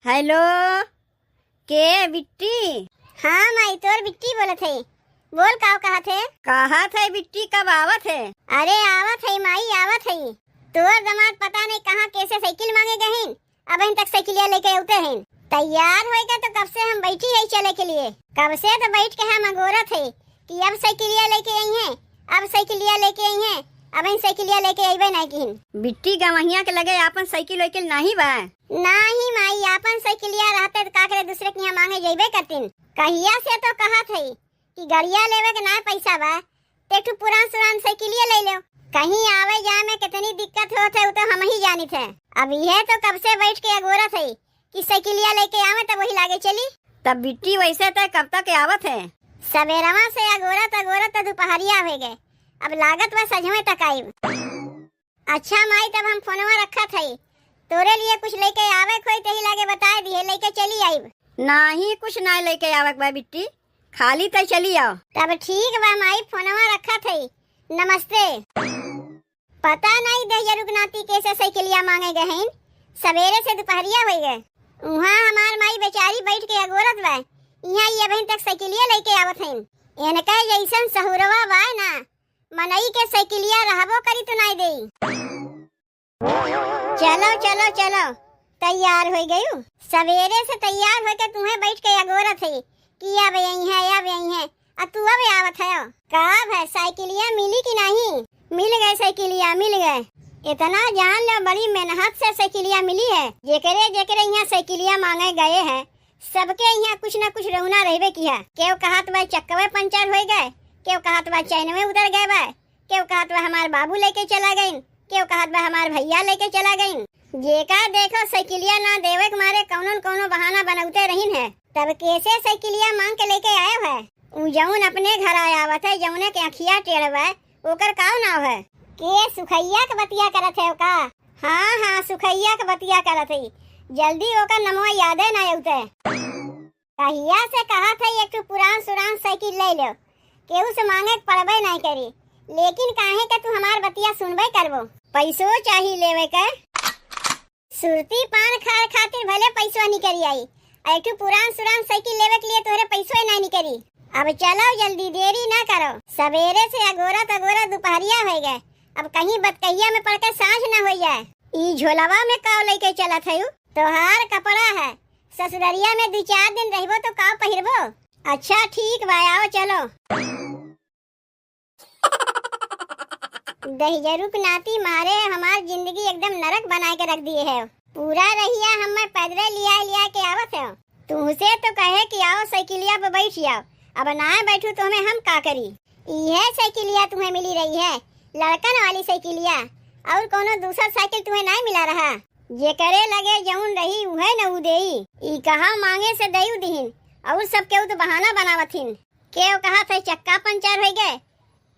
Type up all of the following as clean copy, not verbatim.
Hello, के बिट्टी? हाँ माई तोर बिट्टी बोलत है। बोल का कहा थे? कहा थे बिट्टी, कब आवत है? अरे आवत है माई आवत है। तोर दामाद पता नहीं कहाँ कैसे साइकिल मांगे गए हैं, अब इन तक साइकिलिया लेके उते हैं। तैयार होएगा तो कब से हम बैठी है चले के लिए, कब से तो बैठ के हम अगोरत है कि अब साइकिलिया लेके आई हैं, अब साइकिलिया लेके आई हैं, अब इन साइकिलिया लेके आईबे नहीं किन। बिट्टी गवहिया के लगे आपन साइकिल वाइकिल नहीं बा? नहीं माई आपन साइकिलिया रहते तो का करे दूसरे के यहाँ मांगे जइबे करतीन। कहिया से तो कहा थे कि गाड़िया लेवे के ना पैसा बा, तेठू पुरान साइकिलिया ले लो। कहीं आवे जाए में कितनी दिक्कत होत है वो तो हम ही जानी थे। अब यह तो कब से बैठ के अगोरा थे कि साइकिलिया लेके आवे तब वही लागे चली। तब बिट्टी वैसे तो कब तक आवत है? सवेरवा से अगोरा तो दोपहरिया हो गए, अब लागत बस सजवे तक आई। अच्छा माई तब हम फोनवा रखा थे, तोरे लिए कुछ लेके आवे कोई तही लागे बताए दिए लेके चली आई। नहीं कुछ ना लेके आवक बा बिट्टी, खाली तो चली आओ। तब ठीक बा माई फोनवा रखा थे। नमस्ते। पता नहीं दहिया रुकनाती कैसे साइकिलिया मांगे गए हैं, सवेरे से दोपहरिया हो गए। वहाँ हमार माई बेचारी बैठ के अगोरत बा, यहाँ ये अभी तक साइकिलिया लेके आवत हैं। इनका जैसन सहुरवा बा ना, मनई के साइकिलिया रहबो करी तो नहीं देई। चलो चलो चलो तैयार हो गई। सवेरे से तैयार होके तुम्हें बैठ के अगोरत है कि अब यही है अब यही है, अब तू अब आवत है। कब है साइकिलिया मिली कि नहीं? मिल गए साइकिलिया मिल गए। इतना जान लो बड़ी मेहनत से साइकिलिया मिली है। जेकरे जेकरे यहाँ साइकिलिया मांगे गए हैं सबके यहाँ कुछ न कुछ रौना रहबे किया। केव कहत बा चक्कवे पंचर हो गए, केव कहत बा चैन में उतर गए बा, केव कहत बा हमार बाबू लेके चला गए, केव कहत बा हमार भैया लेके चला गए। जेका देखो साइकिलिया ना देवे के मारे कौनो बहाना बनौते रहीन है। तब कैसे साइकिलिया मांग के लेके आए है? जौन अपने घर आया आवत है, जौने के अखिया टेढ़वा ओकर का नाव है? के सुखैया के बतिया करत है का? हाँ हाँ सुखैया के बतिया करत है। जल्दी ओकर नमवा यादे ना आउते। कहिया से कहा था एक पुरान साइकिल ले लो, केहू से मांगे पड़बे नहीं करी, लेकिन काहे के तू हमार बतिया सुनबे करबो? पैसो चाहिए लेवे के। सुरती पान खाए खातिर भले पैसवा नहीं करी आई, ऐठू पुरान साइकिल लेवे के लिए तोरे पैसो नहीं करी। अब चलो जल्दी देरी ना करो, सवेरे से अगोरा दोपहरिया हो गए, अब कहीं बतकहिया में पड़ के सांझ न हो जाए। ई झोलवा में काव लेके चलत है? तोहार कपड़ा है, ससुररिया में 2-4 दिन रहबो तो काव पहिरबो। अच्छा ठीक बा आओ चलो। दहिजरुक नाती मारे हमार जिंदगी एकदम नरक बना के रख दिए है। पूरा रहिया हमें पैदल लिया के आवत है। तुमसे तो कहे कि आओ साइकिलिया पे बैठ जाओ, अब ना बैठू तो हमें हम का करी। यह साइकिलिया तुम्हें मिली रही है, लड़कन वाली साइकिलिया, और कोनो दूसरा साइकिल तुम्हें नहीं मिला रहा। जे करे लगे जौन रही उहे न उदेई। ई कहा मांगे से दयु दिहिन, और सब केहू तो बहाना बनावथिन। केव कहा थे चक्का पंचर हो गए,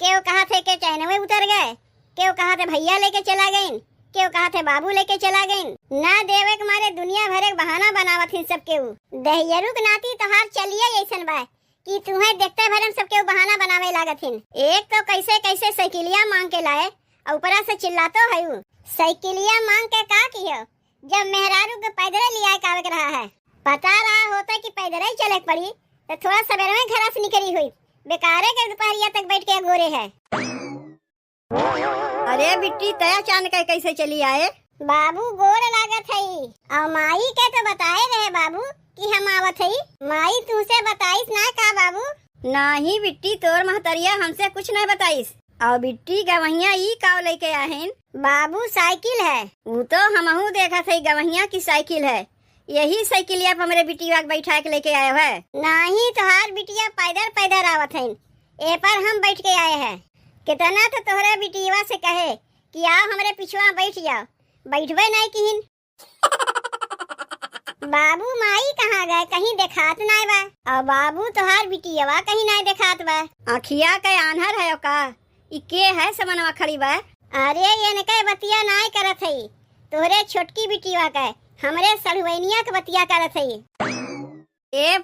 केव कहा थे के चैन में उतर गए, केव कहा थे भैया लेके चला गए, केव कहा थे बाबू लेके चला गए। ना देवे के मारे दुनिया भरे बहाना बनावथिन सब केहू। दहियरुक नाती तोहार चलिए ऐसन बा कि तुम्हें देखते भरम सब केहू बहाना बनावे लागथिन। एक तो कैसे कैसे साइकिलिया मांग के लाए, ऊपरा से चिल्लातो है। साइकिलिया मांग के का कियो जब मेहरारू के पैदल लिया कावे के रहा है? पता रहा होता कि पैदल ही चले पड़ी तो थोड़ा सवेरे में घर से निकली हुई, बेकारे के दोपहरिया तक बैठ के गोरे है। अरे बिट्टी तया चांद के कैसे चली आए? बाबू गोर लागत है, और माई के तो बताए रहे बाबू कि हम आवत है। माई तुमसे बताइस ना का बाबू? नहीं बिट्टी तोर महतरिया हमसे कुछ नहीं बताइस। और बिट्टी गवहिया ई काव लेके आहिन? बाबू साइकिल है। वो तो हमहू देखा थे गवहिया की साइकिल है, यही साइकिलिया पर मेरे बिटिया बैठा के लेके आए है। नहीं तोहार बिटिया पैदल आवत है, ए पर हम बैठ के आए हैं। कितना तो तोहरे बिटिया से कहे कि आओ हमारे पिछवा बैठ जाओ, बैठबे नहीं किहिन। बाबू माई कहाँ गए, कहीं देखात नहीं बा, और बाबू तोहार बिटिया कहीं नहीं देखात बा। आखिया के आन्हर है का? ई के है समनवा खड़ी बा? अरे ये नके बतिया नहीं करत है, तोहरे छोटकी बिटिया के हमरे सड़ुवैनिया के बतिया करत है। ए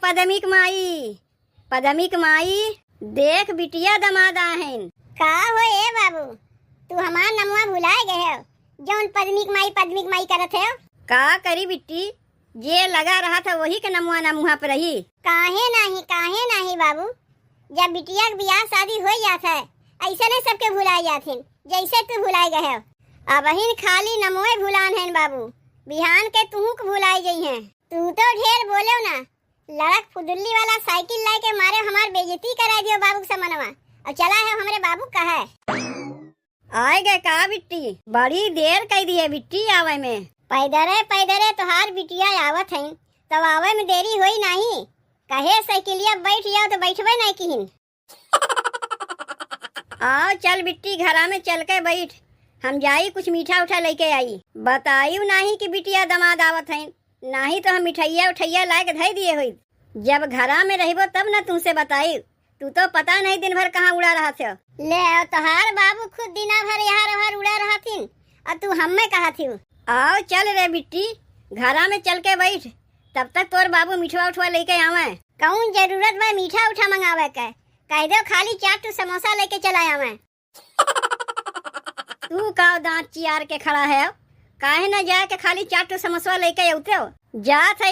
पदमिक माई देख बिटिया दमाद आहिन। का हो ए बाबू, तू हमार नमवा भुलाए गए हो, जौन पद्मिक माई करत है। का करी बिट्टी, जे लगा रहा था वही के नमुआ ना मुहा पे रही। काहे नहीं बाबू, जब बिटिया के ब्याह शादी हो जात है ऐसे नहीं सबके भुलाए जाथिन जैसे तू भुलाए गए। अब हिन खाली नमोए भुलान है बाबू, बिहान के तू के भुलाई गई है। तू तो ढेर बोलो ना, लड़क फुदुल्ली वाला साइकिल लाई के मारे हमार बेइज्जती करा दियो बाबू के समनवा, और चला है हमारे बाबू का है। आए गए का बिट्टी, बड़ी देर कह दी है बिट्टी आवे में। पैदरे तोहार बिटिया आवत है, तब आवे में देरी होई नहीं। कहे साइकिलिया बैठ जाओ तो बैठबे नहीं किहिन। आओ चल बिट्टी घरा में चल के बैठ, हम जाई कुछ मीठा उठा लेके आई। बताइयो नहीं कि बिटिया दमाद आवत है, नहीं तो हम मिठाइया उठैया ला के धई दिए हुई। जब घरा में रहिबो तब न तुमसे बताई, तू तो पता नहीं दिन भर कहाँ उड़ा रहा थे। ले तोहार बाबू खुद दिना भर यहाँ उड़ा रहा थी, और तू हमें कहा थी। आओ चल रे बिट्टी घरा में चल के बैठ, तब तक तोर बाबू मीठवा उठवा लेके आवे। कौन जरूरत बा मीठा उठा मंगावे के, कह दो खाली चाट टू समोसा लेके चला आवे। तू का दांत चियार के खड़ा है, काहे न जा के खाली चाट टू समोसा लेके आउते हो। जात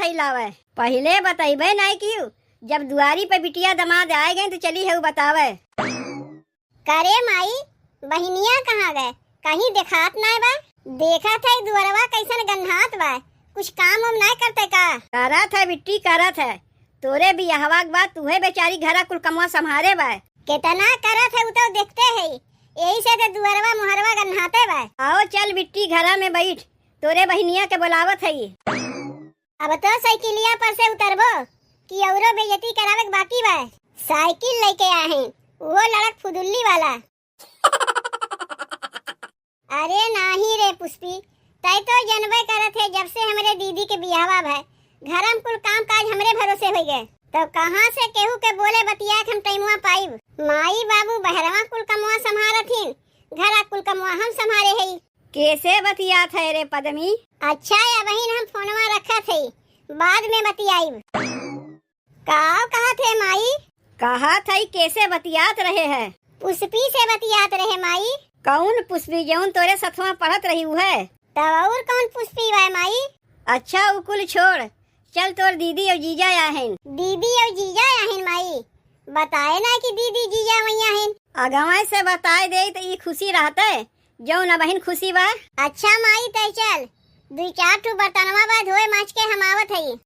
है लावे, पहले बताइबे नहीं कियो। जब दुआरी पे बिटिया दमाद आए गए तो चली है बतावे। करे माई बहिनिया कहाँ गए, कहीं देखात नहीं बा। देखा था दुआरवा कैसन गन्हात बा, कुछ काम हम नहीं करते का। करत है बिट्टी करत है, तोरे भी यहवा के बाद तुहे बेचारी घरा कुल कमवा संभारे बा। कितना करत है तो देखते है, यही से तो दुआरवा मुहरवा गन्हाते बा। आओ चल बिट्टी घरा में बैठ, तोरे बहिनिया के बुलावत है। अब तो साइकिलिया पर से उतरबो कि औरो बेइज्जती करावे के बाकी बा। साइकिल लेके आए हैं, वो लड़क फुदुल्ली वाला। अरे नहीं रे पुष्पी, तय तो जनबे करत है जब से हमारे दीदी के बियाहवा भय घर में कुल काम काज हमरे भरोसे हो गए, तो कहाँ से केहू के बोले बतिया हम टाइमुआ पाइब। माई बाबू बहरवा कुल कमुआ संभारथिन, घरा कुल कमुआ हम संभारे है। कैसे बतियात है रे पदमी? अच्छा या बहन हम फोनवा रखा थे, बाद में बतियाइब। कहा थे माई? कहा था कैसे बतियात रहे है? पुष्पी से बतियात रहे माई। कौन पुष्पी जौन तोरे सथवा पढ़त रही है? तब और कौन पुष्पी बा माई? अच्छा उकुल छोड़, चल तोर दीदी और जीजा आहन। दीदी और जीजा आहन माई? बताए ना कि दीदी जीजा वही आहन। अगवा से बताए दे तो ये खुशी रहते जौन बहन खुशी बा। अच्छा माई तय चल, 2-4 ठो बर्तनवा बा धोए मांज के हम आवत है।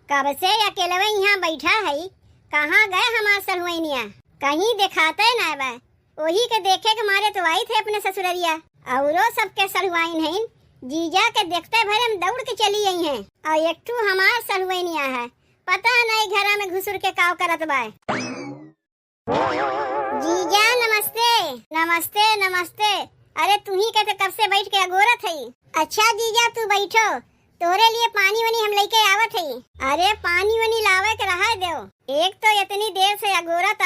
कब से अकेले यहाँ बैठा है, कहाँ गए हमार सलुआइनिया? कहीं दिखाते ना बा, वही के देखे के मारे तो आई थे अपने ससुररिया। औरो सबके सलुआइन है, जीजा के देखते भर हम दौड़ के चली आई हैं, और एक ठू हमार सलुआइनिया है, पता नहीं घरा में घुसुर के काव करत बा। जीजा नमस्ते। नमस्ते नमस्ते। अरे तू ही कहते कब से बैठ के अगोरत है। अच्छा जीजा तू बैठो, तोरे लिए पानी वनी हम लेके आवत है। अरे पानी वनी लावे के रहा दो, एक तो इतनी देर से अगोरत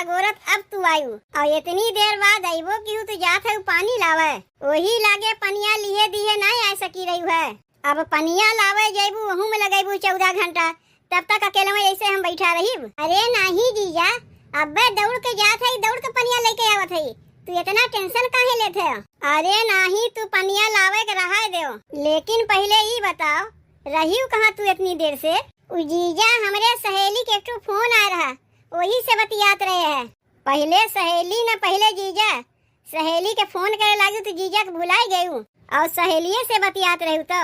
अब तू आयु, और इतनी देर बाद आईबो कि तू जात है पानी लावे। वही लागे पनिया लिए दिए नहीं आ सकी रही है। अब पनिया लावे जाइबू वहू में लगाइबू 14 घंटा, तब तक अकेले में ऐसे हम बैठा रही। अरे नहीं जीजा, अब्बे दौड़ के जात है, दौड़ के पनिया लेके आवत है, तू इतना टेंशन काहे लेते हो? अरे नहीं तू पनिया लावे के रहा दो, लेकिन पहले ये बताओ रही कहाँ तू इतनी देर से? जीजा हमरे सहेली के एक फोन आ रहा, वही से बतियात रहे हैं। पहले सहेली न पहले जीजा, सहेली के फोन करे लागी तो जीजा के भुलाई गई, और सहेलिये से बतियात रही तो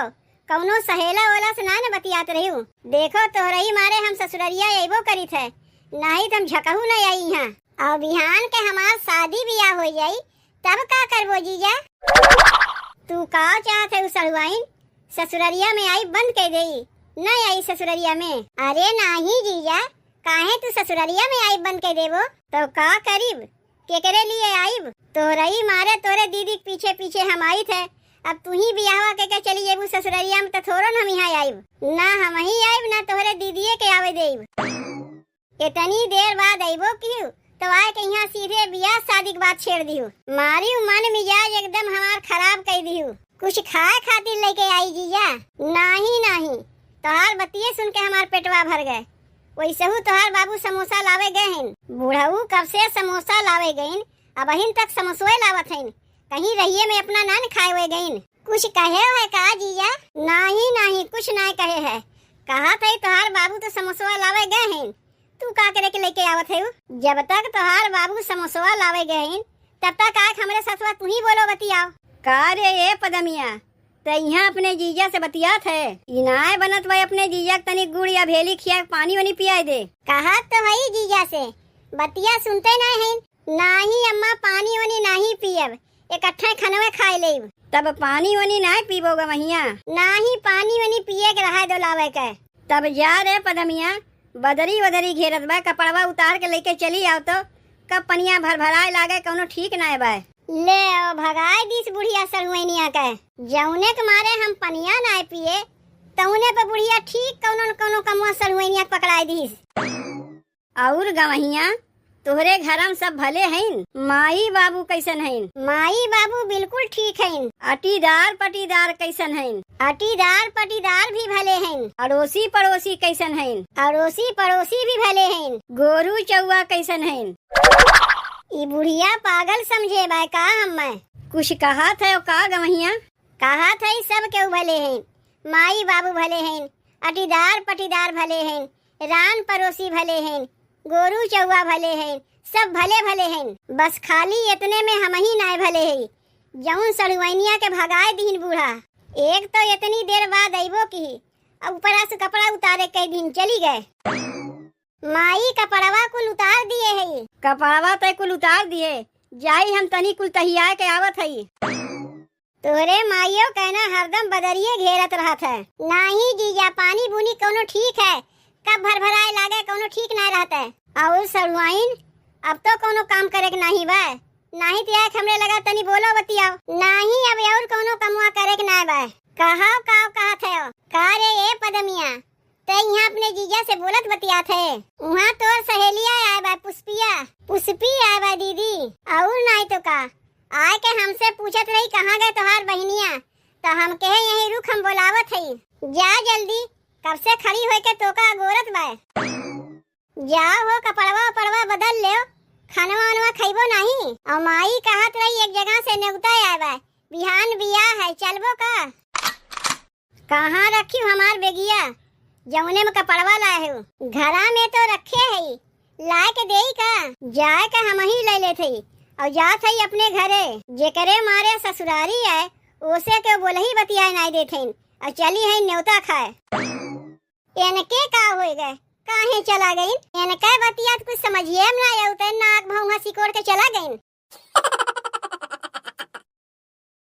कौनो सहेला वाला से ना बतियात रही। देखो तोहरही मारे हम ससुररिया अबो करी थे, नहीं तुम झकहू न आई यहाँ। और बिहान के हमार शादी बियाह हो जाई तब का करबो जीजा? तू का चाहत है सलुआइन? ससुररिया में आई बंद कर दे, नहीं आई ससुररिया में? अरे नहीं जीजा, काहे तू ससुररिया में आई बंद कर देबो? तो का करीब केकरे लिए आईब? तोरही मारे तोरे दीदी के पीछे पीछे हम आई थे, अब तू ही बियाहवा के चली जेबू ससुररिया में, तो थोड़ो हम यहाँ आईब ना, हम ही आईब ना तोहरे दीदीए के आवे देब। इतनी देर बाद आईबो क्यों? तो आए के यहाँ सीधे बियाह शादी की बात छेड़ दियो। मारी मन मिजाज एकदम हमार खराब कर दियो। कुछ खाए खातिर लेके आई जीजा? नहीं, तोहार बतिये सुन के हमार पेटवा भर गए। वैसे हूँ तोहार बाबू समोसा लावे गए हैं, बूढ़ऊ कब से समोसा लावे गईन, अब अहिन तक समोसोए लावत हैं, कहीं रहिए में अपना नान खाए हुए गईन। कुछ कहे है का जीजा? नहीं नहीं कुछ नहीं कहे है। कहा थे तोहार बाबू तो समोसा लावे गए हैं, तू का करे के लेके आवत है? जब तक तोहार बाबू समोसा लावे गए हैं तब तक आके हमरे ससुरा तू ही बोलो बतियाओ। का रे ये पदमिया, तो यहाँ अपने जीजा से बतियात है? इनाय बनत भाई अपने जीजा के तनी गुड़ या भेली खिया पानी वानी पियाई दे। कहा तो है जीजा से, बतिया सुनते नहीं है। नहीं अम्मा पानी वानी नहीं पियब, इकट्ठे खनवे खाए लेब। तब पानी वानी नहीं पीबोगा वहिया? नहीं पानी वानी पिए के रहा दो लावे के। तब जा रे पदमिया, बदरी वदरी घेरत बा, कपड़वा उतार के लेके चली आओ तो कब पनिया भर भराए लागे कौनो ठीक ना बा। ले ओ भगाए दिस बुढ़िया सरुवैनिया के। जौने के मारे हम पनिया ना पिए तौने पे बुढ़िया ठीक कौनो कौनो कमुआ सरुवैनिया पकड़ाई दिस। और गवहिया तोहरे घरम सब भले हैं? माई बाबू कैसन हैं? माई बाबू बिल्कुल ठीक हैं। अटीदार पटीदार कैसन हैं? अटीदार पटीदार भी भले हैं। अड़ोसी पड़ोसी कैसन हैं? अड़ोसी पड़ोसी भी भले हैं। गोरू चौवा कैसन हैं? ई बुढ़िया पागल समझे बा का हमें? कुछ कहा था का गवहिया? कहा था सब केहू भले हैं, माई बाबू भले हैं, अटीदार पटीदार भले हैं, रान पड़ोसी भले हैं, गोरू चौवा भले हैं, सब भले भले हैं। बस खाली इतने में हम ही नहीं भले हैं, जौन सड़ुवैनिया के भगाए दीन बूढ़ा। एक तो इतनी देर बाद अइबो की, अब ऊपरा से कपड़ा उतारे कई दिन चली गए। माई कपड़वा कुल उतार दिए है। कपड़वा तय कुल उतार दिए, जाई हम तनी कुल तहिया के आवत हई। तोरे माइयो कहना हरदम बदरिये घेरत रहा था। नहीं जीजा पानी बुनी कोनो ठीक है, कब भर भराए लागे कोनो ठीक नहीं रहता है। और सरुआइन अब तो कोनो काम करे के नहीं बा, नहीं तो यार हमरे लगा तनी बोलो बतियाओ। नहीं अब और कोनो कमुआ करे के नहीं बा। कहाओ काओ कहा थे का रे ये पदमिया, ते यहाँ अपने जीजा से बोलत बतिया थे। वहाँ तोर सहेलिया आए बा, पुष्पी आए बा दीदी। और नहीं तो का आए के हमसे पूछत रही कहाँ गए तोहार बहनिया, तो हम कहे यही रुक हम बोलावत हई। जा जल्दी, कब से खड़ी होके के तोका गोरत बा। जाओ हो कपड़वा उपड़वा बदल ले, खानवा वानवा खइबो नहीं। और माई कहत रही एक जगह से नेउता आए बा, बिहान बियाह है चलबो का? कहाँ रखी हमार बेगिया, जौने में कपड़वा लाए हो? घरा में तो रखे है, लाए के देई का? जाए का हम ही ले लेते और जात है अपने घरे। जेकरे मारे ससुरारी है ओसे के बोलही बतियाए नहीं देते और चली है न्योता खाए। इनके का हो गए, काहे चला गई? इनके बतिया कुछ समझिए ना, नाक भौंगा सिकोड़ के चला गई।